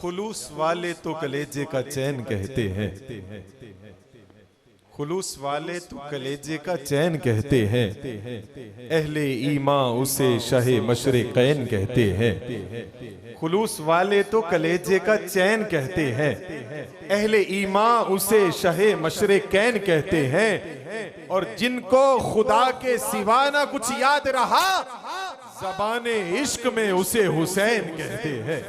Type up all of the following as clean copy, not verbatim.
खुलूस वाले तो कलेजे का चैन कहते हैं, खुलूस वाले तो कलेजे का चैन कहते हैं, अहले ईमा उसे शाहे मशरिक़ैन कहते हैं। खुलूस वाले तो कलेजे का चैन कहते हैं, अहले ईमा उसे शाहे मशरिक़ैन कहते हैं। और जिनको खुदा के सिवा ना कुछ याद रहा, ज़बाने इश्क में उसे हुसैन कहते हैं।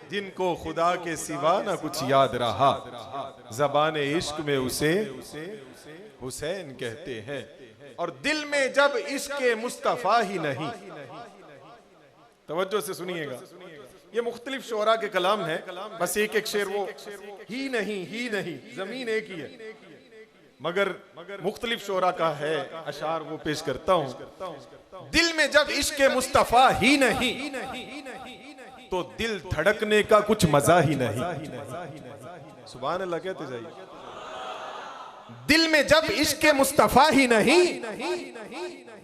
जिनको खुदा के सिवा ना कुछ याद रहा, ज़बाने इश्क में उसे हुसैन कहते हैं। और दिल में जब इश्क मुस्तफा ही नहीं, तवज्जो से सुनिएगा, ये मुख्तलिफ शोरा के कलाम है, बस एक एक शेर वो ही नहीं जमीन एक ही है, मगर मुख्तलिफ शोरा का है अशार, वो पेश करता हूं। दिल में जब इश्क मुस्तफा ही नहीं, तो दिल धड़कने का कुछ मजा ही नहीं। सुभान अल्लाह कहते जाइए। दिल में जब इश्क मुस्तफा ही नहीं,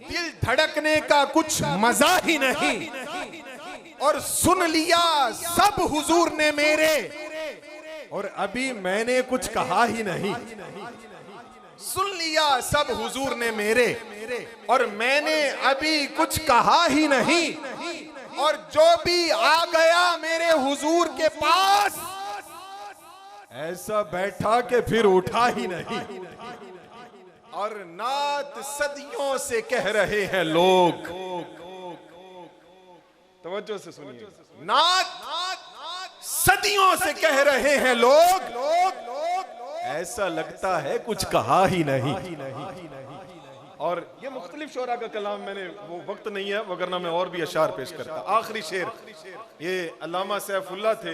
दिल धड़कने का कुछ मजा ही नहीं। और सुन लिया सब हुजूर ने मेरे, और अभी मैंने कुछ कहा ही नहीं। सुन लिया सब हुजूर ने मेरे, और मैंने अभी कुछ कहा ही नहीं। और जो भी आ गया मेरे हुजूर के पास, ऐसा बैठा के फिर उठा ही नहीं। और नात सदियों से कह रहे हैं लोग, तवज्जो से सुनिए, नात सदियों से कह रहे हैं लोग, ऐसा लगता है कुछ कहा ही नहीं। और ये मुख्तलिफ शोरा का कलाम, मैंने वो वक्त नहीं है वगरना मैं और भी अशार पेश करता। आखिरी शेर, ये अल्लामा सैफुल्लाह थे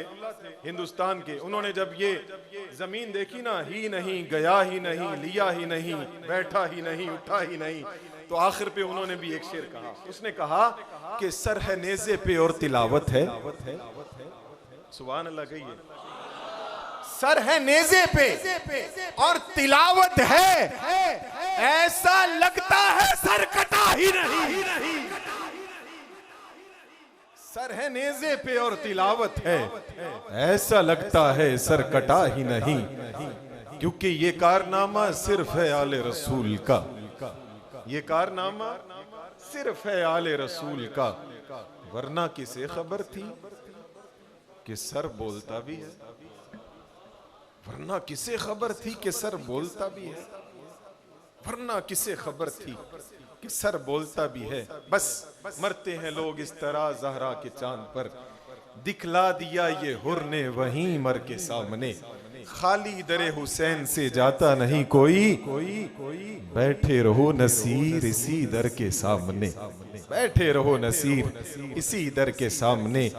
हिंदुस्तान के, उन्होंने जब ये जमीन देखी ना, ही नहीं, गया ही नहीं, लिया ही नहीं, बैठा ही नहीं, उठा ही नहीं, तो आखिर पे उन्होंने भी एक शेर कहा। उसने कहा कि सर है नेज़े पे और तिलावत है। सुभान अल्लाह कहिए। सर है नेज़े पे और तिलावत है, ऐसा लगता है सर कटा ही नहीं। सर है नेज़े पे और तिलावत है, ऐसा लगता है सर कटा ही नहीं। क्योंकि ये कारनामा सिर्फ है आले रसूल का, ये कारनामा सिर्फ है आले रसूल का। वरना किसे खबर थी कि सर बोलता भी है, वरना किसे खबर थी कि सर बोलता भी है, वरना किसे खबर थी कि सर बोलता भी है। बस मरते हैं लोग इस तरह ज़हरा के चांद पर, दिखला दिया ये हुर ने वहीं मर के सामने। खाली दरे हुसैन से जाता नहीं कोई, बैठे रहो नसीर इसी दर के सामने, बैठे रहो नसीर इसी दर के सामने।